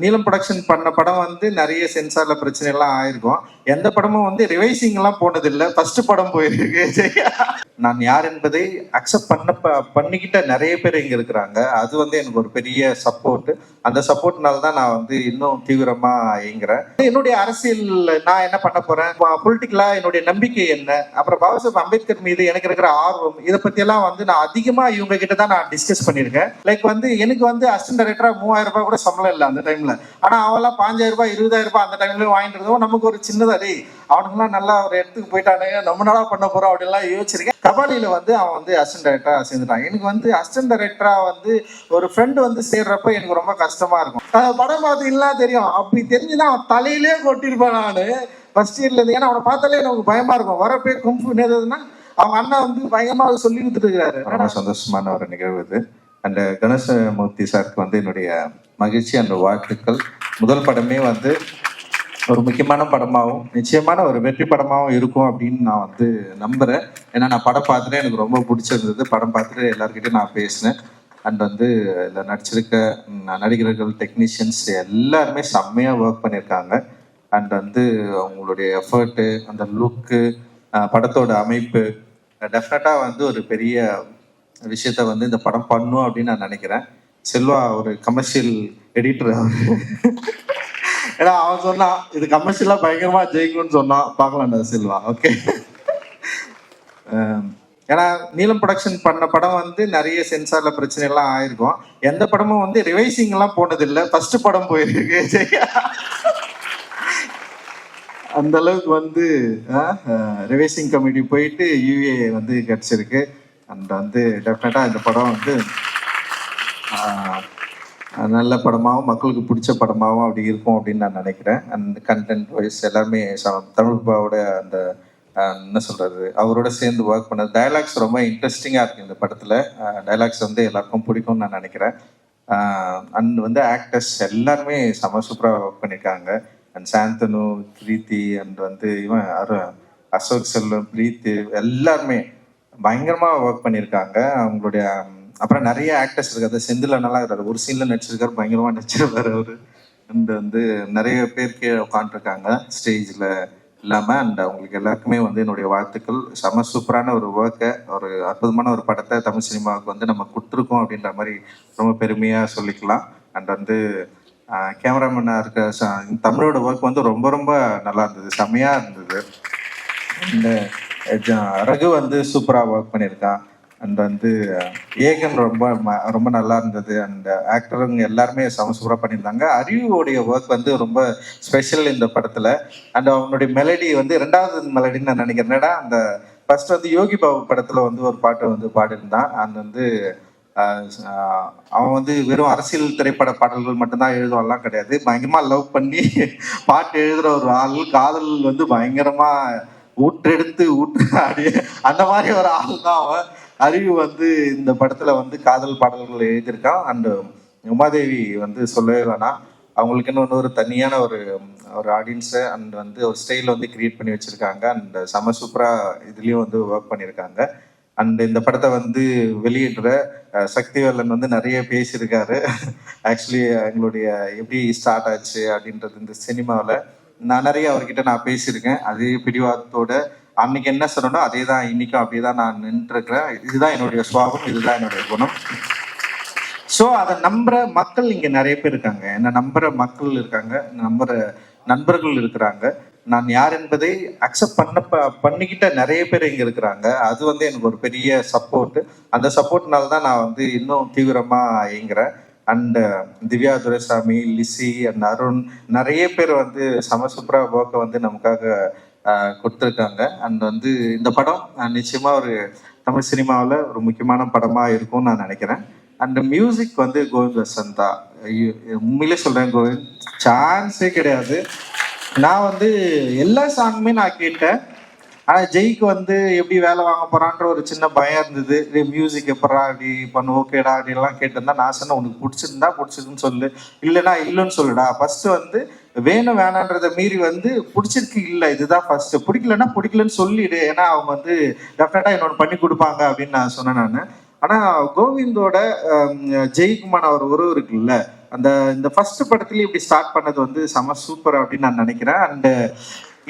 நீலம் ப்ரொடக்ஷன் பண்ண படம் வந்து நிறைய சென்சார்ல பிரச்சனை எல்லாம் ஆயிருக்கும். எந்த படமும் வந்து ரிவைசிங் எல்லாம் போனது இல்லை. ஃபர்ஸ்ட் படம் போயிருக்கு. நான் யார் என்பதை அக்செப்ட் பண்ணிக்கிட்ட நிறைய பேர் இங்க இருக்கிறாங்க. அது வந்து எனக்கு ஒரு பெரிய சப்போர்ட். அந்த சப்போர்ட்னால தான் நான் வந்து இன்னும் தீவிரமா இயங்குறேன். என்னுடைய அரசியல் நான் என்ன பண்ண போறேன், பொலிட்டிக்கலா என்னுடைய நம்பிக்கை என்ன, அப்புறம் பாபா சாஹேப் அம்பேத்கர் மீது எனக்கு இருக்கிற ஆர்வம், இதை பத்தி எல்லாம் வந்து நான் அதிகமா இவங்க கிட்ட தான் நான் டிஸ்கஸ் பண்ணியிருக்கேன். லைக் வந்து எனக்கு வந்து அசிஸ்டன்ட் டைரக்டரா 3000 ரூபாய் கூட சம்பளம் இல்லை அந்த டைம்ல. ஆனா அவெல்லாம் 5000 ரூபாய் 20000 ரூபாய் அந்த டைம்ல வாங்கிட்டு இருந்தோம். நமக்கு ஒரு சின்னதா அவனுக்குலாம் நல்லா ஒரு இடத்துக்கு போயிட்டானுங்க, நம்ம நாளா பண்ண போறோம் அப்படின்லாம் யோசிச்சிருக்கேன். கபாலியில வந்து அவன் வந்து அசிஸ்டன்ட் டைரக்டரா சேர்ந்துட்டான். எனக்கு வந்து அசிஸ்டன்ட் டைரக்டரா வந்து ஒரு ஃப்ரெண்டு வந்து சேர்றப்ப எனக்கு ரொம்ப கஷ்டமா இருக்கும். படம் பார்த்தீங்கன்னா தெரியும். அப்படி தெரிஞ்சுதான் அவன் தலையிலே கொட்டிருப்பான். நான் ஃபர்ஸ்ட் இயர்ல இருந்து, ஏன்னா அவனை பார்த்தாலே எனக்கு பயமா இருக்கும். வரப்பே கும்பு நேரதுன்னா அவங்க அண்ணா வந்து பயங்கரமா சொல்லி கொடுத்துட்டு இருக்காரு. ரொம்ப சந்தோஷமான ஒரு நிகழ்வு இது. அந்த கணேசமூர்த்தி சாருக்கு வந்து என்னுடைய மகிழ்ச்சி அந்த வாழ்த்துக்கள். முதல் படமே வந்து ஒரு முக்கியமான படமாகவும் நிச்சயமான ஒரு வெற்றி படமாகவும் இருக்கும் அப்படின்னு நான் வந்து நம்புறேன். ஏன்னா நான் படம் பார்த்துட்டு எனக்கு ரொம்ப பிடிச்சிருந்தது. படம் பார்த்துட்டு எல்லாருக்கிட்டையும் நான் பேசினேன். அண்ட் வந்து இதில் நடிச்சிருக்க நடிகர்கள், டெக்னீஷியன்ஸ் எல்லாருமே செம்மையாக ஒர்க் பண்ணியிருக்காங்க. அண்ட் வந்து அவங்களுடைய எஃபர்ட்டு, அந்த லுக்கு, படத்தோட அமைப்பு டெஃபினட்டாக வந்து ஒரு பெரிய விஷயத்த வந்து இந்த படம் பண்ணும் அப்படின்னு நான் நினைக்கிறேன். செல்வா ஒரு கமர்ஷியல் எடிட்டர். ஏன்னா அவன் சொன்னான் இது கமர்ஷியலா பயங்கரமா ஜெயிக்கும்னு சொன்னான். பார்க்கலாம்டா செல்வா. ஓகே. ஏன்னா நீலம் ப்ரொடக்ஷன் பண்ண படம் வந்து நிறைய சென்சார்ல பிரச்சனை எல்லாம் ஆயிருக்கும். எந்த படமும் வந்து ரிவைசிங் எல்லாம் போனது இல்லை. ஃபர்ஸ்ட் படம் போயிருக்கு. அந்த அளவுக்கு வந்து ரிவைசிங் கமிட்டி போயிட்டு யூஏ வந்து கிடைச்சிருக்கு. அண்ட் வந்து டெஃபினட்டா இந்த படம் வந்து நல்ல படமாகவும் மக்களுக்கு பிடிச்ச படமாகவும் அப்படி இருக்கும் அப்படின்னு நான் நினைக்கிறேன். அந்த கண்டென்ட் வைஸ் எல்லாருமே தமிழ்பாவோட அந்த என்ன சொல்றது, அவரோட சேர்ந்து ஒர்க் பண்ணது. டைலாக்ஸ் ரொம்ப இன்ட்ரெஸ்டிங்காக இருக்கு இந்த படத்தில். டைலாக்ஸ் வந்து எல்லாருக்கும் பிடிக்கும்னு நான் நினைக்கிறேன். அண்ட் வந்து ஆக்டர்ஸ் எல்லாருமே செம சூப்பராக ஒர்க் பண்ணியிருக்காங்க. அண்ட் சாந்தனு, பிரீத்தி, அண்ட் வந்து இவன் அசோக் செல்வம், பிரீத்தி எல்லாருமே பயங்கரமாக ஒர்க் பண்ணியிருக்காங்க. அவங்களுடைய அப்புறம் நிறைய ஆக்டர்ஸ் இருக்காது. செந்தில் நல்லா இருக்கிறாரு, ஒரு சீன்ல நடிச்சிருக்காரு, பயங்கரமா நடிச்சிருக்காரு அவரு. அண்ட் வந்து நிறைய பேர் கீழே உட்காந்துருக்காங்க ஸ்டேஜ்ல இல்லாம. அண்ட் அவங்களுக்கு எல்லாருக்குமே வந்து என்னுடைய வாழ்த்துக்கள். செம சூப்பரான ஒரு ஒர்க்கை, ஒரு அற்புதமான ஒரு படத்தை தமிழ் சினிமாவுக்கு வந்து நம்ம கொடுத்துருக்கோம் அப்படின்ற மாதிரி ரொம்ப பெருமையா சொல்லிக்கலாம். அண்ட் வந்து கேமராமேனா இருக்க தமிழோட ஒர்க் வந்து ரொம்ப ரொம்ப நல்லா இருந்தது, செம்மையா இருந்தது. இந்த ரகு வந்து சூப்பரா ஒர்க் பண்ணியிருக்கான். அண்ட் வந்து ஏகன் ரொம்ப ரொம்ப நல்லா இருந்தது. அண்ட் ஆக்டருங்க எல்லாருமே சூப்பராக பண்ணியிருந்தாங்க. அறிவுடைய ஒர்க் வந்து ரொம்ப ஸ்பெஷல் இந்த படத்தில். அண்ட் அவனுடைய மெலடி வந்து 2வது மெலடின்னு நான் நினைக்கிறேன். அந்த ஃபர்ஸ்ட் வந்து யோகி பாபு படத்தில் வந்து ஒரு பாட்டு வந்து பாடியிருந்தான். அந்த வந்து அவன் வந்து வெறும் அரசியல் திரைப்பட பாடல்கள் மட்டும்தான் எழுதுவான்லாம் கிடையாது. பயங்கரமாக லவ் பண்ணி பாட்டு எழுதுகிற ஒரு ஆள். காதல் வந்து பயங்கரமாக ஊற்றெடுத்து ஆடி அந்த மாதிரி ஒரு ஆள் தான் அவன். அறிவு வந்து இந்த படத்துல வந்து காதல் பாடல்கள் எழுதியிருக்கான். அண்ட் உமாதேவி வந்து சொல்லவே வேணாம், அவங்களுக்குன்னு ஒரு தனியான ஒரு ஆடியன்ஸை அண்ட் வந்து ஒரு ஸ்டைல வந்து கிரியேட் பண்ணி வச்சிருக்காங்க. அண்ட் செம சூப்பரா இதுலயும் வந்து ஒர்க் பண்ணியிருக்காங்க. அண்ட் இந்த படத்தை வந்து வெளியிடுற சக்திவேலன் வந்து நிறைய பேசியிருக்காரு. ஆக்சுவலி எங்களுடைய எப்படி ஸ்டார்ட் ஆச்சு அப்படின்றது இந்த சினிமாவில் நான் நிறைய அவர்கிட்ட நான் பேசியிருக்கேன். அதே பிடிவாதத்தோட அன்னைக்கு என்ன சொல்லணும் அதே தான் இன்னைக்கும் அப்படியே தான் நான் நின்றுருக்கிறேன். இதுதான் என்னுடைய சுவாபம், இதுதான் என்னுடைய குணம். ஸோ அதை நம்புற மக்கள் இங்கே நிறைய பேர் இருக்காங்க, என்ன நம்புற மக்கள் இருக்காங்க, நம்புற நண்பர்கள் இருக்கிறாங்க. நான் யார் என்பதை அக்செப்ட் பண்ணிக்கிட்ட நிறைய பேர் இங்கே இருக்கிறாங்க. அது வந்து எனக்கு ஒரு பெரிய சப்போர்ட். அந்த சப்போர்ட்னால தான் நான் வந்து இன்னும் தீவிரமாக இயங்குறேன். அண்ட் திவ்யா துரைசாமி, லிசி அண்ட் அருண் நிறைய பேர் வந்து சூப்பரா ஒர்க்கை வந்து நமக்காக கொடுத்துருக்காங்க. அண்ட் வந்து இந்த படம் நிச்சயமா ஒரு தமிழ் சினிமாவில் ஒரு முக்கியமான படமா இருக்கும்னு நான் நினைக்கிறேன். அண்ட் மியூசிக் வந்து கோவிந்த் வசந்தா. உண்மையிலே சொல்றேன், கோவிந்த் சான்ஸே கிடையாது. நான் வந்து எல்லா சாங்குமே நான் கேட்டேன். ஆனால் ஜெய்க்கு வந்து எப்படி வேலை வாங்க போறான்ற ஒரு சின்ன பயம் இருந்தது. மியூசிக் எப்படா அப்படி பண்ணு, ஓகேடா அப்படின்லாம் கேட்டிருந்தா நான் சொன்னேன், உனக்கு பிடிச்சிருந்தா பிடிச்சிருக்குன்னு சொல்லு, இல்லைன்னா இல்லைன்னு சொல்லுடா. ஃபர்ஸ்ட் வந்து வேணும் வேணான்றதை மீறி வந்து பிடிச்சிருக்கு இல்லை இதுதான் ஃபர்ஸ்ட், பிடிக்கலன்னா பிடிக்கலன்னு சொல்லிடு. ஏன்னா அவங்க வந்து டெஃபினட்டா என்னோட பண்ணி கொடுப்பாங்க அப்படின்னு நான் சொன்னேன் நான். ஆனா கோவிந்தோட ஜெய்க்குமான ஒரு உறவு இருக்குல்ல, அந்த இந்த ஃபர்ஸ்ட் படத்துலயே இப்படி ஸ்டார்ட் பண்ணது வந்து செம சூப்பர் அப்படின்னு நான் நினைக்கிறேன். அண்ட்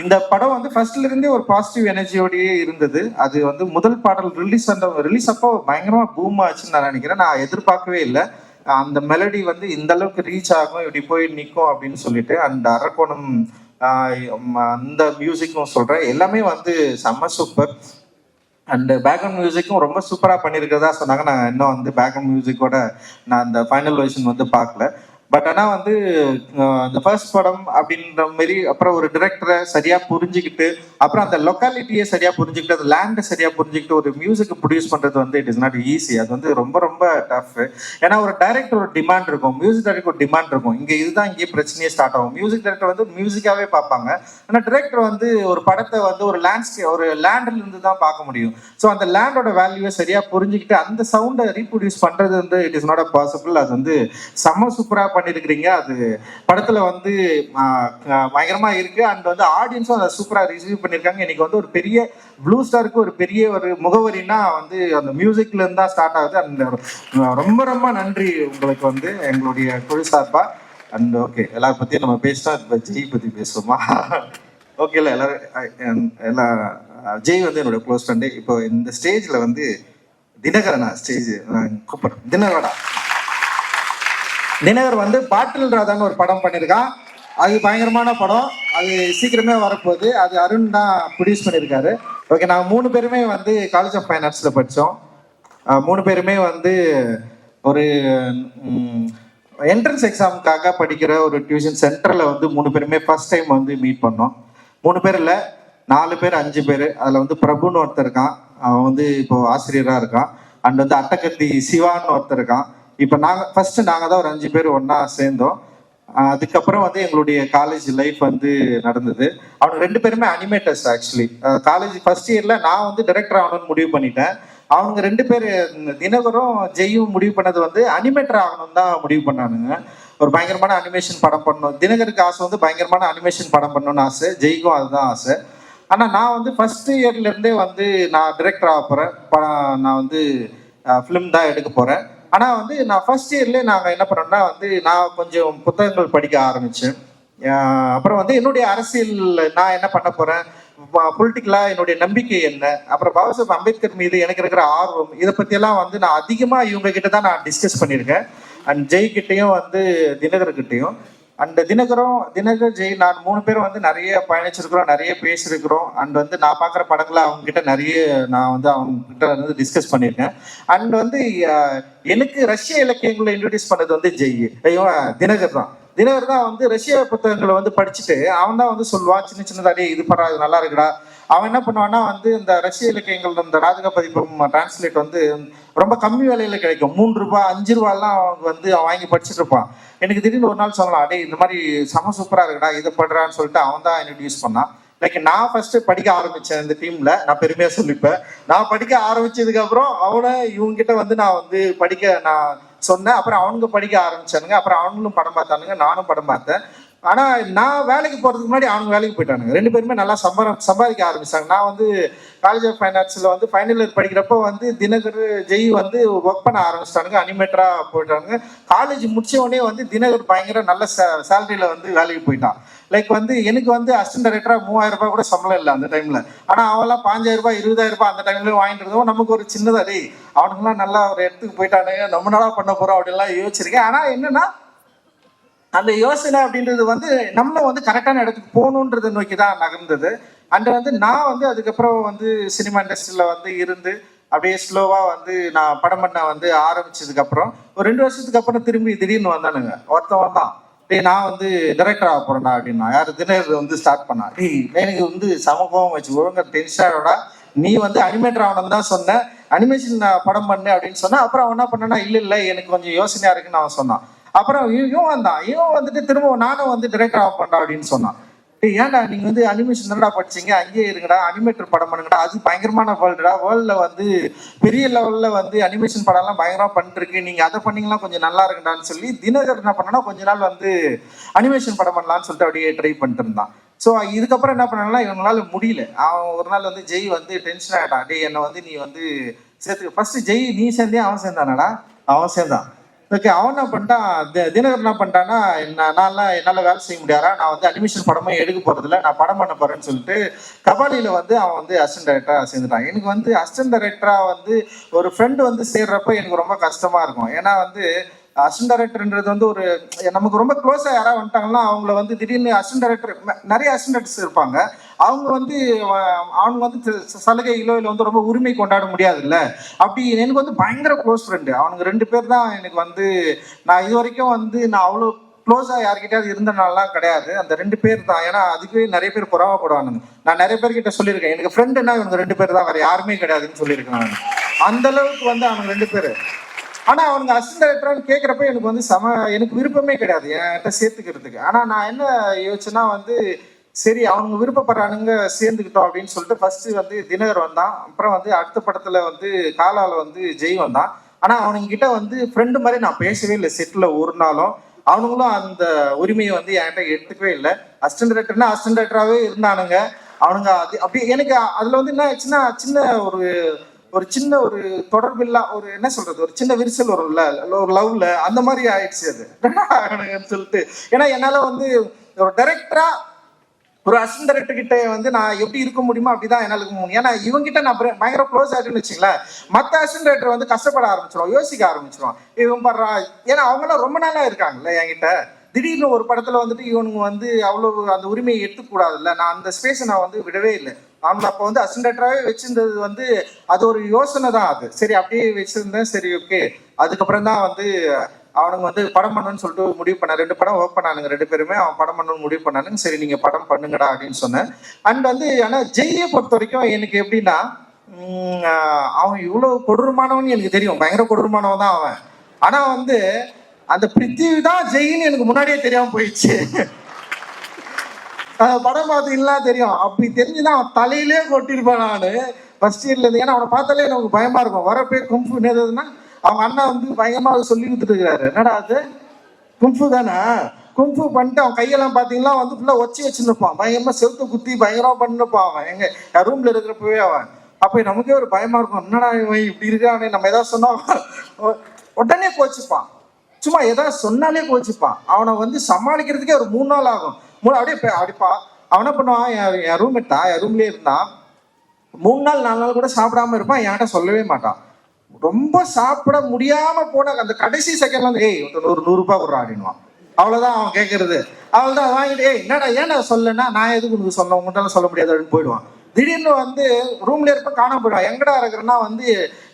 இந்த படம் வந்து ஃபர்ஸ்ட்ல இருந்தே ஒரு பாசிட்டிவ் எனர்ஜியோடயே இருந்தது. அது வந்து முதல் பாடல் ரிலீஸ் அப்போ பயங்கரமா பூம் ஆச்சுன்னு நான் நினைக்கிறேன். நான் எதிர்பார்க்கவே இல்லை அந்த மெலடி வந்து இந்த அளவுக்கு ரீச் ஆகும், இப்படி போய் நிற்கும் அப்படின்னு சொல்லிட்டு. அந்த அரக்கோணம் அந்த மியூசிக்கும் சொல்றேன், எல்லாமே வந்து செம்ம சூப்பர். அண்ட் பேக்ரவுண்ட் மியூசிக்கும் ரொம்ப சூப்பராக பண்ணியிருக்கிறதா சொன்னாங்க. நான் இன்னும் வந்து பேக்ரவுண்ட் மியூசிக்கோட நான் அந்த ஃபைனல் வெர்ஷன் வந்து பார்க்கல. பட் ஆனால் வந்து அந்த ஃபர்ஸ்ட் படம் அப்படின்ற மாரி அப்புறம் ஒரு டிரெக்டரை சரியாக புரிஞ்சுக்கிட்டு, அப்புறம் அந்த லொக்காலிட்டியை சரியாக புரிஞ்சுக்கிட்டு, அந்த லேண்டை சரியாக புரிஞ்சுக்கிட்டு ஒரு மியூசிக்கை ப்ரொடியூஸ் பண்ணுறது வந்து இட் இஸ் நாட் ஈஸி. அது வந்து ரொம்ப ரொம்ப டஃப். ஏன்னா ஒரு டைரக்டர் ஒரு டிமாண்ட் இருக்கும், மியூசிக் டைரக்டர் ஒரு டிமாண்ட் இருக்கும். இங்கே இதுதான் இங்கே பிரச்சனையே ஸ்டார்ட் ஆகும். மியூசிக் டைரக்டர் வந்து மியூசிக்காகவே பார்ப்பாங்க, ஆனால் டிரெக்டர் வந்து ஒரு படத்தை வந்து ஒரு ஒரு லேண்டில் இருந்து தான் பார்க்க முடியும். ஸோ அந்த லேண்டோட வேல்யூவை சரியாக புரிஞ்சுக்கிட்டு அந்த சவுண்டை ரீப்ரொடியூஸ் பண்ணுறது வந்து it is not a possible. அது வந்து செம்ம சூப்பராக பண்ணிருக்கிறீங்க. அது படத்துல வந்து பயங்கரமா இருக்கு. அண்ட் வந்து ஆடியன்ஸும் அதை சூப்பரா ரிசீவ் பண்ணிருக்காங்க. இன்னைக்கு வந்து ஒரு பெரிய ப்ளூ ஸ்டாருக்கு ஒரு பெரிய ஒரு முகவரினா வந்து அந்த மியூசிக்ல இருந்து தான் ஸ்டார்ட் ஆகுது. அந்த ரொம்ப ரொம்ப நன்றி உங்களுக்கு வந்து எங்களுடைய குழு சார்பா. அண்ட் ஓகே, எல்லாரும் பத்தியும் நம்ம பேசிட்டோம். இப்ப ஜெய் பத்தி பேசுவோமா? ஓகே, இல்ல எல்லா ஜெய் வந்து என்னோட க்ளோஸ் ஃப்ரெண்டு. இப்போ இந்த ஸ்டேஜ்ல வந்து தினகரனா ஸ்டேஜ் கூப்பிடுறேன். தினகர் வந்து பாட்டில் ராதான்னு ஒரு படம் பண்ணியிருக்கான். அது பயங்கரமான படம், அது சீக்கிரமே வரப்போகுது. அது அருண் தான் ப்ரொடியூஸ் பண்ணியிருக்காரு. ஓகே, நாங்கள் 3 பேருமே வந்து காலேஜ் ஆஃப் ஃபைன் ஆர்ட்ஸில் படித்தோம். 3 பேருமே வந்து ஒரு என்ட்ரன்ஸ் எக்ஸாமுக்காக படிக்கிற ஒரு டியூஷன் சென்டரில் வந்து 3 பேருமே ஃபர்ஸ்ட் டைம் வந்து மீட் பண்ணோம். 3 பேர் இல்லை, 4 பேர் 5 பேர். அதில் வந்து பிரபுன்னு ஒருத்தர் இருக்கான், அவன் வந்து இப்போ ஆசிரியராக இருக்கான். அண்ட் வந்து அட்டக்கத்தி சிவான்னு ஒருத்தர் இருக்கான். இப்போ நாங்கள் தான் ஒரு 5 பேர் ஒன்றா சேர்ந்தோம். அதுக்கப்புறம் வந்து எங்களுடைய காலேஜ் லைஃப் வந்து நடந்தது. அவங்க 2 பேருமே அனிமேட்டர்ஸ். ஆக்சுவலி காலேஜ் ஃபர்ஸ்ட் இயரில் நான் வந்து டைரக்டர் ஆகணும்னு முடிவு பண்ணிட்டேன். அவங்க 2 பேர் தினகரும் ஜெய்யும் முடிவு பண்ணது வந்து அனிமேட்டர் ஆகணும்னு தான் முடிவு பண்ணானுங்க. ஒரு பயங்கரமான அனிமேஷன் படம் பண்ணணும். தினகருக்கு ஆசை வந்து பயங்கரமான அனிமேஷன் படம் பண்ணணும்னு ஆசை, ஜெய்க்கும் அதுதான் ஆசை. ஆனால் நான் வந்து ஃபர்ஸ்ட் இயர்லேருந்தே வந்து நான் டைரக்டர் ஆக போகிறேன், நான் வந்து ஃபிலிம் தான் எடுக்க போகிறேன். ஆனால் வந்து நான் ஃபர்ஸ்ட் இயர்லேயே நாங்கள் என்ன பண்ணோம்னா வந்து நான் கொஞ்சம் புத்தகங்கள் படிக்க ஆரம்பித்தேன். அப்புறம் வந்து என்னுடைய அரசியல் நான் என்ன பண்ண போகிறேன், பொலிட்டிக்கலாக என்னுடைய நம்பிக்கை என்ன, அப்புறம் பாபா சாஹேப் அம்பேத்கர் மீது எனக்கு இருக்கிற ஆர்வம், இதை பற்றியெல்லாம் வந்து நான் அதிகமாக இவங்க கிட்ட தான் நான் டிஸ்கஸ் பண்ணியிருக்கேன். அண்ட் ஜெய்கிட்டையும் வந்து தினகர்கிட்டையும். அண்ட் தினகர் ஜெய் நான் 3 பேரும் வந்து நிறைய பயணிச்சிருக்கிறோம், நிறைய பேசியிருக்கிறோம். அண்ட் வந்து நான் பார்க்குற படங்களை அவங்க கிட்ட நிறைய நான் வந்து அவங்க கிட்ட வந்து டிஸ்கஸ் பண்ணியிருக்கேன். அண்ட் வந்து எனக்கு ரஷ்ய இலக்கியங்களை இன்ட்ரடியூஸ் பண்ணது வந்து தினகர் தான். தினகர் தான் வந்து ரஷ்ய புத்தகங்களை வந்து படிச்சுட்டு அவன் தான் வந்து சொல்லுவான், சின்ன சின்னதாடியே இது பரா இது நல்லா இருக்குடா. அவன் என்ன பண்ணுவான்னா வந்து இந்த ரஷ்ய இலக்கியங்கள் இந்த ராஜக பதிப்பு டிரான்ஸ்லேட் வந்து ரொம்ப கம்மி விலையில கிடைக்கும். 3 ரூபாய் 5 ரூபாய்லாம் வந்து அவன் வாங்கி படிச்சுட்டு இருப்பான். எனக்கு திடீர்னு ஒரு நாள் சொல்லலாம், அடே இந்த மாதிரி செம சூப்பரா இருக்குடா, இதை படுறான்னு சொல்லிட்டு அவன் தான் இன்ட்ரடியூஸ் பண்ணான். லைக் நான் ஃபர்ஸ்ட் படிக்க ஆரம்பிச்சேன் இந்த டீம்ல, நான் பெருமையா சொல்லிப்பேன். நான் படிக்க ஆரம்பிச்சதுக்கு அப்புறம் அவனை இவங்க கிட்ட வந்து நான் வந்து படிக்க நான் சொன்னேன். அப்புறம் அவனுங்க படிக்க ஆரம்பிச்சானுங்க. அப்புறம் அவனுங்களும் படம் பார்த்தானுங்க, நானும் படம் பார்த்தேன். ஆனா நான் வேலைக்கு போறதுக்கு முன்னாடி அவங்க வேலைக்கு போயிட்டானுங்க. 2 பேருமே நல்லா சம்பாதிக்க ஆரம்பிச்சாங்க. நான் வந்து காலேஜ் ஆஃப் ஃபைன் ஆர்ட்ஸ்ல வந்து ஃபைனல் இயர் படிக்கிறப்போ வந்து தினகர் ஜெய் வந்து ஒர்க் பண்ண ஆரம்பிச்சிட்டானுங்க, அனிமேட்டரா போயிட்டானுங்க. காலேஜ் முடிச்ச உடனே வந்து தினகர் பயங்கர நல்ல சேலரியில வந்து வேலைக்கு போயிட்டான். லைக் வந்து எனக்கு வந்து அசிஸ்டன்ட் டைரக்டரா 3000 ரூபாய் கூட சம்பளம் இல்லை அந்த டைம்ல. ஆனா அவெல்லாம் 5000 ரூபாய் 20000 ரூபாய் அந்த டைம்ல வாங்கிட்டு இருந்தோம். நமக்கு ஒரு சின்னதா அவனுக்குலாம் நல்லா ஒரு இடத்துக்கு போயிட்டானுங்க, நம்ம நாளா பண்ண போறோம் அப்படின்லாம் யோசிச்சிருக்கேன். ஆனா என்னன்னா அந்த யோசனை அப்படின்றது வந்து நம்மளும் வந்து கரெக்டான இடத்துக்கு போகணுன்றதை நோக்கி தான் நகர்ந்தது. அண்ட் வந்து நான் வந்து அதுக்கப்புறம் வந்து சினிமா இண்டஸ்ட்ரியில் வந்து இருந்து அப்படியே ஸ்லோவாக வந்து நான் படம் பண்ண வந்து ஆரம்பிச்சதுக்கப்புறம் ஒரு 2 வருஷத்துக்கு அப்புறம் திரும்பி திடீர்னு வந்தானுங்க. ஒருத்தவன் தான், நான் வந்து டைரக்டர் ஆக போறேன்னா அப்படின்னா யார் தினகர் வந்து ஸ்டார்ட் பண்ணா. எனக்கு வந்து சமூகம் வச்சு ஒழுங்கா டென்ஷனோட நீ வந்து அனிமேட்டர் ஆகணும் தான் சொன்ன, அனிமேஷன் படம் பண்ணு அப்படின்னு சொன்னா. அப்புறம் அவன் என்ன பண்ணனா, இல்லை எனக்கு கொஞ்சம் யோசனையா இருக்குன்னு அவன் சொன்னான். அப்புறம் இவன் வந்துட்டு திரும்ப நானும் வந்து டைரக்டர் ஆஃப் பண்ணா அப்படின்னு சொன்னான். ஏன்டா நீங்க வந்து அனிமேஷன் தானடா படிச்சீங்க, அங்கேயே இருங்கடா, அனிமேட்டர் படம் பண்ணுங்கடா, அது பயங்கரமான வேர்ல்டுல வந்து பெரிய லெவல்ல வந்து அனிமேஷன் படம் எல்லாம் பயங்கரமா பண்ணிட்டு இருக்கு, நீங்க அதை பண்ணீங்கன்னா கொஞ்சம் நல்லா இருக்குடான்னு சொல்லி தினகர் என்ன பண்ணனா கொஞ்ச நாள் வந்து அனிமேஷன் படம் பண்ணலான்னு சொல்லிட்டு அப்படியே ட்ரை பண்ணிட்டு இருந்தான். ஸோ இதுக்கப்புறம் என்ன பண்ணனா இவங்களால முடியல. அவன் ஒரு நாள் வந்து ஜெய் வந்து டென்ஷன் ஆகிட்டான். என்னை வந்து நீ வந்து சேர்த்து ஃபர்ஸ்ட் ஜெய் நீ சேர்ந்தே அவன் சேர்ந்தானடா, அவன் சேர்ந்தான். ஓகே, அவன் என்ன பண்ணிட்டான், தினகர் என்ன பண்ணிட்டான்னா, என்னால வேலை செய்ய முடியாதா, நான் வந்து அனிமேஷன் படமே எடுக்க போறதில்ல, நான் படம் பண்ண போறேன்னு சொல்லிட்டு கபாலியில வந்து அவன் வந்து அசிஸ்டன்ட் டைரக்டரா சேர்ந்துட்டான். எனக்கு வந்து அசிஸ்டன்ட் டைரக்டரா வந்து ஒரு ஃப்ரெண்டு வந்து சேர்றப்ப எனக்கு ரொம்ப கஷ்டமா இருக்கும். ஏன்னா வந்து அசிஸ்டன்ட் டைரக்டர்ன்றது வந்து ஒரு நமக்கு ரொம்ப க்ளோஸா யாராவது வந்துட்டாங்கன்னா அவங்கள வந்து திடீர்னு அசிஸ்டன்ட் டைரக்டர், நிறைய அசிஸ்டன்ட்ஸ் இருப்பாங்க, அவங்க வந்து அவங்க வந்து சலுகைகளோ இல்லை வந்து ரொம்ப உரிமை கொண்டாட முடியாதுல்ல. அப்படி எனக்கு வந்து பயங்கர க்ளோஸ் ஃப்ரெண்டு அவனுக்கு 2 பேர் தான். எனக்கு வந்து நான் இது வரைக்கும் வந்து நான் அவ்வளோ க்ளோஸாக யார்கிட்டயாவது இருந்தனாலாம் கிடையாது, அந்த 2 பேர் தான். ஏன்னா அதுவே நிறைய பேர் புறாமப்படுவானுங்க. நான் நிறைய பேர்கிட்ட சொல்லியிருக்கேன், எனக்கு ஃப்ரெண்டுன்னா இவங்க 2 பேர் தான், வேற யாருமே கிடையாதுன்னு சொல்லியிருக்கேன் நான். அந்த அளவுக்கு வந்து அவனுக்கு 2 பேர். ஆனா அவனுங்க அசிஸ்டன்ட் டைரக்டரான்னு கேட்குறப்ப எனக்கு வந்து எனக்கு விருப்பமே கிடையாது என்கிட்ட சேர்த்துக்கிறதுக்கு. ஆனா நான் என்ன யோசிச்சேன்னா வந்து சரி அவனுங்க விருப்பப்படுறானுங்க சேர்ந்துக்கிட்டோம் அப்படின்னு சொல்லிட்டு ஃபர்ஸ்ட் வந்து தினகர் வந்தான். அப்புறம் வந்து அடுத்த படத்துல வந்து காலால வந்து ஜெய் வந்தான். ஆனா அவனுங்க கிட்ட வந்து ஃப்ரெண்டு மாதிரி நான் பேசவே இல்லை செட்டில் ஒரு நாளும். அவனுங்களும் அந்த உரிமையை வந்து என்கிட்ட எடுத்துக்கவே இல்லை. அசிஸ்டன்ட் டைரக்டர்னா அசிஸ்டன்ட் டைரக்டராகவே இருந்தானுங்க அவனுங்க. அது அப்படி எனக்கு அதுல வந்து என்ன ஆச்சுன்னா சின்ன ஒரு சின்ன ஒரு தொடர்பில்லா ஒரு என்ன சொல்றது, ஒரு சின்ன விரிசல் வரும்ல ஒரு லவ்ல, அந்த மாதிரி ஆயிடுச்சு அது சொல்லிட்டு. ஏன்னா என்னால வந்து ஒரு டைரக்டரா ஒரு அசிஸ்டன்ட் டைரக்டர் கிட்ட வந்து நான் எப்படி இருக்க முடியுமோ அப்படிதான் என்னால இருக்க முடியும். ஏன்னா இவங்கிட்ட நான் பயங்கர க்ளோஸ் ஆகிட்டுன்னு வச்சுங்களேன், மற்ற அசிஸ்டன்ட் டைரக்டர் வந்து கஷ்டப்பட ஆரம்பிச்சிடும், யோசிக்க ஆரம்பிச்சிடும், இவன் பண்றா. ஏன்னா அவங்களாம் ரொம்ப நாளா இருக்காங்கல்ல என்கிட்ட. திடீர்னு ஒரு படத்துல வந்துட்டு இவனுங்க வந்து அவ்வளவு அந்த உரிமையை எடுத்துக்கூடாதுல்ல. நான் அந்த ஸ்பேஸை நான் வந்து விடவே இல்லை. அவங்களை அப்போ வந்து அசிஸ்டன்ட் டைரக்டராகவே வச்சிருந்தது வந்து அது ஒரு யோசனை தான். அது சரி அப்படியே வச்சிருந்தேன், சரி ஓகே. அதுக்கப்புறம் தான் வந்து அவனுங்க வந்து படம் பண்ணணும்னு சொல்லிட்டு முடிவு பண்ண 2 படம் ஒர்க் பண்ணானுங்க 2 பேருமே. அவன் படம் பண்ணணும்னு முடிவு பண்ணானுங்க. சரி நீங்க படம் பண்ணுங்கடா அப்படின்னு சொன்னேன். அண்ட் வந்து ஆனா ஜெய்யை பொறுத்த வரைக்கும் எனக்கு எப்படின்னா, அவன் இவ்வளவு கொடூரமானவன் எனக்கு தெரியும், பயங்கர கொடூரமானவன் தான் அவன். ஆனா வந்து அந்த பிருத்திவி தான் ஜெயின்னு எனக்கு முன்னாடியே தெரியாம போயிடுச்சு. படம் பார்த்தீங்கன்னா தெரியும். அப்படி தெரிஞ்சுதான் அவன் தலையிலே கொட்டிருப்பான் நானு ஃபர்ஸ்ட் இயர்ல இருந்து. ஏன்னா அவனை பார்த்தாலே எனக்கு பயமா இருக்கும். வரப்பே கும்பு நேரதுன்னா அவங்க அண்ணா வந்து பயங்கரமா சொல்லி கொடுத்துட்டு இருக்கிறாரு. என்னடா அது கும்பு தானே, கும்பு பண்ணிட்டு அவன் கையெல்லாம் பார்த்தீங்கன்னா வந்து ஃபுல்லா ஒச்சி வச்சுருப்பான், பயங்கரமா செவுத்த குத்தி பயங்கரமா பண்ணிருப்பான் அவன் எங்க ரூம்ல இருக்கிறப்பவே அவன். அப்ப நமக்கே ஒரு பயமா இருக்கும், என்னடா இவன் இப்படி இருக்கானே, நம்ம ஏதாவது சொன்னா உடனே கோச்சிப்பான். சும்மா ஏதாவது சொன்னாலே கோச்சிப்பான். அவனை வந்து சமாளிக்கிறதுக்கே ஒரு 3 நாள் ஆகும். அப்படியே அப்படிப்பா அவன் என்ன பண்ணுவான், என் ரூம்மேட் தான், என் ரூம்லயே இருந்தான். 3 நாள் 4 நாள் கூட சாப்பிடாம இருப்பான், என்கிட்ட சொல்லவே மாட்டான். ரொம்ப சாப்பிட முடியாம போன அந்த கடைசி செகண்ட்ல வந்து ஏய் 100 ரூபாய் கொடுறா அப்படின்வான். அவ்வளவுதான் அவன் கேட்கறது. அவள்தான் வாங்கிட்டு ஏய் என்னடா ஏன்டா சொல்லனா, நான் எதுக்கு உனக்கு சொல்ல, உங்கள்கிட்ட சொல்ல முடியாது அப்படின்னு போயிடுவான். திடீர்னு வந்து ரூம்ல இருப்ப காணாம போயிடுவான். எங்கடா இருக்கிறன்னா வந்து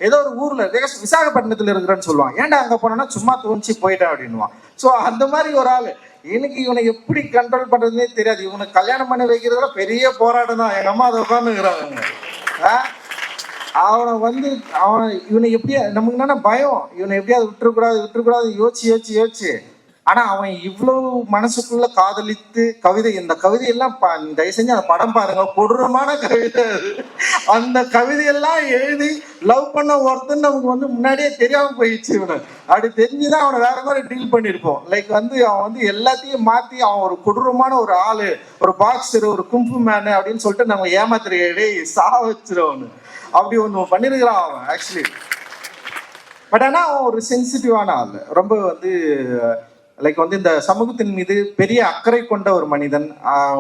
ஏதோ ஒரு ஊர்ல விசாகப்பட்டினத்துல இருக்கிறேன்னு சொல்லுவான். ஏன்டா அங்க போனா சும்மா தோணிச்சு போயிட்டேன் அப்படின்வான். ஸோ அந்த மாதிரி ஒரு ஆள். எனக்கு இவனை எப்படி கண்ட்ரோல் பண்றதுன்னே தெரியாது. இவனுக்கு கல்யாணம் பண்ணி வைக்கிறதுல பெரிய போராட்டம் தான். எங்க அம்மா அதை உட்காந்துக்கிறாங்க. அவனை வந்து இவனை எப்படியா நமக்கு என்னன்னா பயம், இவனை எப்படியாவது விட்டுறக்கூடாது யோசிச்சு. ஆனா அவன் இவ்வளவு மனசுக்குள்ள காதலித்து இந்த கவிதையெல்லாம் தயவு செஞ்சு அந்த படம் பாருங்க, கொடூரமான கவிதை. அந்த கவிதையெல்லாம் எழுதி லவ் பண்ண ஒருத்தன் நமக்கு வந்து முன்னாடியே தெரியாம போயிடுச்சு. இவனை அப்படி தெரிஞ்சுதான் அவனை வேற மாதிரி டீல் பண்ணிருப்போம். லைக் வந்து அவன் வந்து எல்லாத்தையும் மாத்தி அவன் ஒரு கொடூரமான ஒரு ஆளு, ஒரு பாக்ஸர், ஒரு கும்பு மேனு அப்படின்னு சொல்லிட்டு நம்ம ஏமாத்திரையே வச்சிருவோம். அப்படி ஒன்று பண்ணிருக்கிறான் அவன் ஆக்சுவலி. பட் ஆனா அவன் ஒரு சென்சிட்டிவான ஆள், ரொம்ப வந்து லைக் வந்து இந்த சமூகத்தின் மீது பெரிய அக்கறை கொண்ட ஒரு மனிதன்.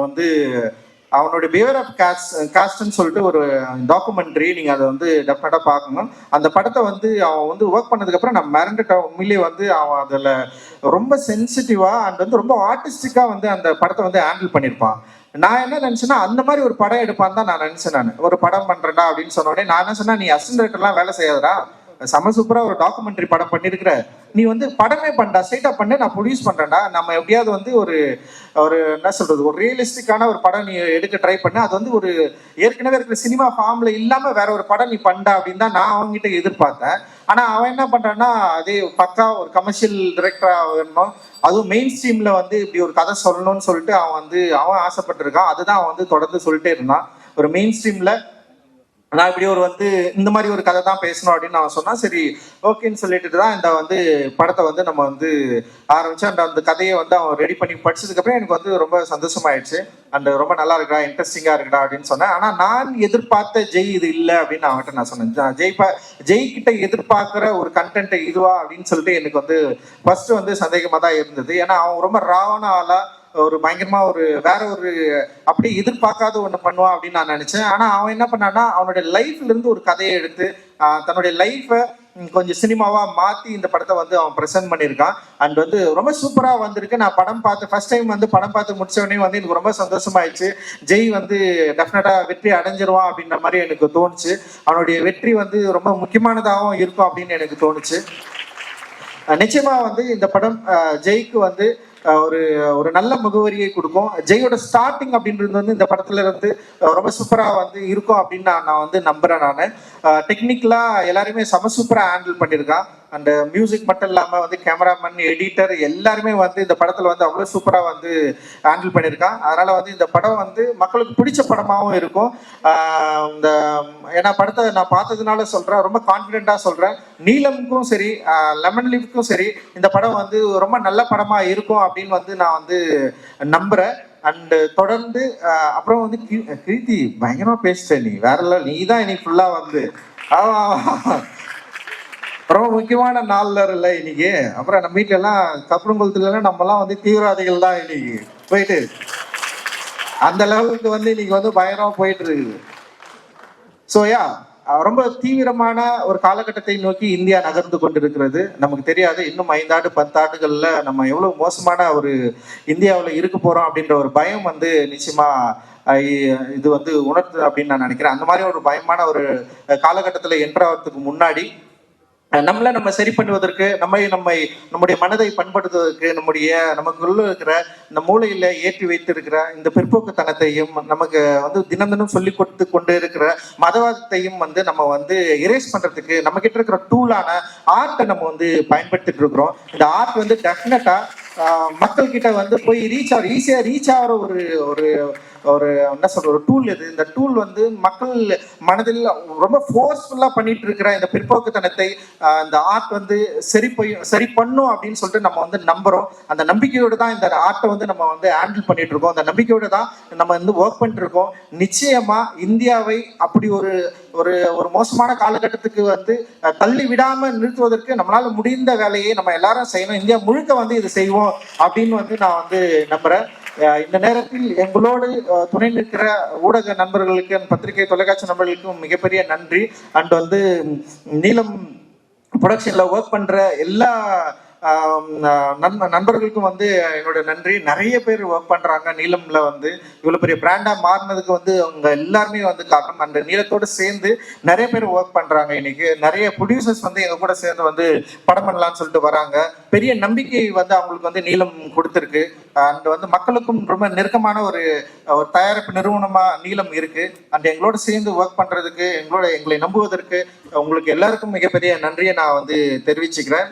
வந்து அவனுடைய பிஹேவியர் ஆஃப் காஸ்ட்ன்னு சொல்லிட்டு ஒரு டாக்குமெண்ட்ரி, நீங்க அதை வந்து டெஃபினட்டா பார்க்கணும். அந்த படத்தை வந்து அவன் வந்து ஒர்க் பண்ணதுக்கு அப்புறம் நான் மிரண்டுட்டேன். உண்மையிலேயே வந்து அவன் அதுல ரொம்ப சென்சிட்டிவா அண்ட் வந்து ரொம்ப ஆர்டிஸ்டிக்கா வந்து அந்த படத்தை வந்து ஹேண்டில் பண்ணியிருப்பான். நான் என்ன நினைச்சேன்னா அந்த மாதிரி ஒரு படம் எடுப்பான்னு தான் நான் நினைச்சேன். நான் ஒரு படம் பண்றேன்டா அப்படின்னு சொன்ன உடனே நான் என்ன சொன்னா, நீ அசிஸ்டன்ட் டைரக்டர்லாம் வேலை செய்யாதடா, செம சூப்பரா ஒரு டாக்குமெண்ட்ரி படம் பண்ணிருக்கிற, நீ வந்து படமே பண்ணா, ஸ்ட்ரைட்டா பண்ணு, நான் ப்ரொடியூஸ் பண்றேன்டா, நம்ம எப்படியாவது வந்து ஒரு என்ன சொல்றது, ஒரு ரியலிஸ்டிக்கான ஒரு படம் நீ எடுக்க ட்ரை பண்ண, அது வந்து ஒரு ஏற்கனவே இருக்கிற சினிமா ஃபார்ம்ல இல்லாம வேற ஒரு படம் நீ பண்ணா அப்படின்னு தான் நான் அவங்ககிட்ட எதிர்பார்த்தேன். ஆனா அவன் என்ன பண்றான்னா, அதே பக்கா ஒரு கமர்ஷியல் டைரக்டரா வரணும், அதுவும் மெயின் ஸ்ட்ரீம்ல வந்து இப்படி ஒரு கதை சொல்லணும்னு சொல்லிட்டு அவன் ஆசைப்பட்டிருக்கான். அதுதான் அவன் வந்து தொடர்ந்து சொல்லிட்டே இருந்தான். ஒரு மெயின் ஸ்ட்ரீம்ல நான் இப்படி ஒரு வந்து இந்த மாதிரி ஒரு கதை தான் பேசணும் அப்படின்னு நான் சொன்னா சரி ஓகேன்னு சொல்லிட்டு தான் இந்த வந்து படத்தை வந்து நம்ம வந்து ஆரம்பிச்சு அந்த கதையை வந்து அவன் ரெடி பண்ணி படிச்சதுக்கு அப்புறம் எனக்கு வந்து ரொம்ப சந்தோஷமாயிடுச்சு அண்ட் ரொம்ப நல்லா இருக்கா இன்ட்ரெஸ்டிங்கா இருக்குடா அப்படின்னு சொன்னேன். ஆனா நான் எதிர்பார்த்த ஜெய் இது இல்லை அப்படின்னு அவன்கிட்ட நான் சொன்னேன். ஜெய் கிட்ட எதிர்பார்க்கிற ஒரு கண்டென்ட் இதுவா அப்படின்னு சொல்லிட்டு எனக்கு வந்து ஃபர்ஸ்ட் வந்து சந்தேகமா தான் இருந்தது. ஏன்னா அவன் ரொம்ப ராவண ஆளா ஒரு பயங்கரமா ஒரு வேற ஒரு அப்படியே எதிர்பார்க்காத ஒண்ணு பண்ணுவான் அப்படின்னு நான் நினைச்சேன். ஆனா அவன் என்ன பண்ணான்னா அவனுடைய லைஃப்ல இருந்து ஒரு கதையை எடுத்து தன்னுடைய லைஃபை கொஞ்சம் சினிமாவா மாத்தி இந்த படத்தை வந்து அவன் ப்ரெசென்ட் பண்ணியிருக்கான். அண்ட் வந்து ரொம்ப சூப்பரா வந்திருக்கு. நான் படம் பார்த்து ஃபர்ஸ்ட் டைம் வந்து படம் பார்த்து முடிச்சவொடனே வந்து எனக்கு ரொம்ப சந்தோஷமாயிடுச்சு. ஜெய் வந்து டெஃபினட்டா வெற்றி அடைஞ்சிருவான் அப்படின்ற மாதிரி எனக்கு தோணுச்சு. அவனுடைய வெற்றி வந்து ரொம்ப முக்கியமானதாகவும் இருக்கும் அப்படின்னு எனக்கு தோணுச்சு. நிச்சயமா வந்து இந்த படம் ஜெய்க்கு வந்து ஒரு ஒரு நல்ல முகவரியை கொடுக்கும். ஜெயோட ஸ்டார்டிங் அப்படின்றது வந்து இந்த படத்துல இருந்து ரொம்ப சூப்பரா வந்து இருக்கும் அப்படின்னு நான் வந்து நம்புறேன். நான் டெக்னிக்கலா எல்லாருமே சூப்பரா ஹேண்டில் பண்ணியிருக்கான். அண்ட் மியூசிக் மட்டும் இல்லாம வந்து கேமராமேன் எடிட்டர் எல்லாருமே வந்து இந்த படத்துல வந்து அவ்வளவு சூப்பரா வந்து ஹேண்டில் பண்ணியிருக்கான். அதனால வந்து இந்த படம் வந்து மக்களுக்கு பிடிச்ச படமாகவும் இருக்கும். இந்த ஏன்னா படத்தை நான் பார்த்ததுனால சொல்றேன், ரொம்ப கான்பிடென்டா சொல்றேன். நீலமுக்கும் சரி லெமன் லீஃப்க்கும் சரி இந்த படம் வந்து ரொம்ப நல்ல படமா இருக்கும் அப்படின்னு வந்து நான் வந்து நம்புறேன். அண்ட் தொடர்ந்து அப்புறம் வந்து கீர்த்தி பயங்கரமா பேசிட்ட நீ வேற நீ தான் இன்னைக்கு ஃபுல்லா வந்து ரொம்ப முக்கியமான நாள்ல இல்ல இன்னைக்கு. அப்புறம் நம்ம வீட்டுல எல்லாம் கப்பரங்குளத்துல எல்லாம் நம்ம எல்லாம் வந்து தீவிரவாதிகள் தான் இன்னைக்கு போயிட்டு அந்த லெவலுக்கு வந்து இன்னைக்கு வந்து பயங்கரமா போயிட்டு இருக்குது. ஸோ யா ரொம்ப தீவிரமான ஒரு காலகட்டத்தை நோக்கி இந்தியா நகர்ந்து கொண்டிருக்கிறது. நமக்கு தெரியாது இன்னும் 5 ஆண்டு 10 ஆண்டுகள்ல நம்ம எவ்வளவு மோசமான ஒரு இந்தியாவில் இருக்க போறோம் அப்படின்ற ஒரு பயம் வந்து நிச்சயமா இது வந்து உணர்த்து அப்படின்னு நான் நினைக்கிறேன். அந்த மாதிரி ஒரு பயமான ஒரு காலகட்டத்தில் என்ட்ராகிறதுக்கு முன்னாடி நம்ம சரி பண்ணுவதற்கு நம்முடைய மனதை பண்படுத்துவதற்கு நமக்குள்ள இருக்கிற இந்த மூளையில ஏற்றி வைத்திருக்கிற இந்த பிற்போக்குத்தனத்தையும் நமக்கு வந்து தினம் தினம் சொல்லி கொடுத்து கொண்டு இருக்கிற மதவாதத்தையும் வந்து நம்ம வந்து எரேஸ் பண்றதுக்கு நம்ம கிட்ட இருக்கிற டூலான ஆர்ட்டை நம்ம வந்து பயன்படுத்திட்டு இருக்கிறோம். இந்த ஆர்ட் வந்து டெஃபினட்டா மக்கள் கிட்ட வந்து போய் ஈஸியா ரீச் ஆகிற ஒரு ஒரு ஒரு என்ன சொல்ற ஒரு டூல் இது. இந்த டூல் வந்து மக்கள் மனதில் ரொம்ப ஃபோர்ஸ்ஃபுல்லா பண்ணிட்டு இருக்கிற இந்த பிற்போக்குத்தனத்தை இந்த ஆர்ட் வந்து சரி பண்ணும் அப்படின்னு சொல்லிட்டு நம்ம வந்து நம்புறோம். அந்த நம்பிக்கையோடு தான் இந்த ஆர்ட்டை வந்து நம்ம வந்து ஹேண்டில் பண்ணிட்டு இருக்கோம். அந்த நம்பிக்கையோடு தான் நம்ம வந்து ஒர்க் பண்ணிட்டு இருக்கோம். நிச்சயமா இந்தியாவை அப்படி ஒரு ஒரு ஒரு மோசமான காலகட்டத்துக்கு வந்து தள்ளி விடாம நிறுத்துவதற்கு நம்மளால முடிந்த வேலையை நம்ம எல்லாரும் செய்யணும். இந்தியா முழுக்க வந்து இது செய்வோம் அப்படின்னு வந்து நான் வந்து நம்புறேன். இந்த நேரத்தில் எங்களோடு துணை நிற்கிற ஊடக நண்பர்களுக்கு பத்திரிகை தொலைக்காட்சி நண்பர்களுக்கும் மிகப்பெரிய நன்றி. அண்ட் வந்து நீலம் ப்ரொடக்ஷன்ல ஒர்க் பண்ற எல்லா நண்பர்களுக்கும் வந்து என்னோட நன்றி. நிறைய பேர் ஒர்க் பண்றாங்க நீலம்ல வந்து இவ்வளவு பெரிய பிராண்டா மாறினதுக்கு வந்து அவங்க எல்லாருமே வந்து காரணம். அந்த நீலத்தோடு சேர்ந்து நிறைய பேர் ஒர்க் பண்றாங்க. இன்னைக்கு நிறைய ப்ரொடியூசர்ஸ் வந்து எங்க கூட சேர்ந்து வந்து படம் பண்ணலாம்னு சொல்லிட்டு வராங்க. பெரிய நம்பிக்கை வந்து அவங்களுக்கு வந்து நீலம் கொடுத்துருக்கு. அண்ட் வந்து மக்களுக்கும் ரொம்ப நெருக்கமான ஒரு தயாரிப்பு நிறுவனமா நீலம் இருக்கு. அண்ட் எங்களோட சேர்ந்து ஒர்க் பண்றதுக்கு எங்களை நம்புவதற்கு உங்களுக்கு எல்லாருக்கும் மிகப்பெரிய நன்றியை நான் வந்து தெரிவிச்சுக்கிறேன்.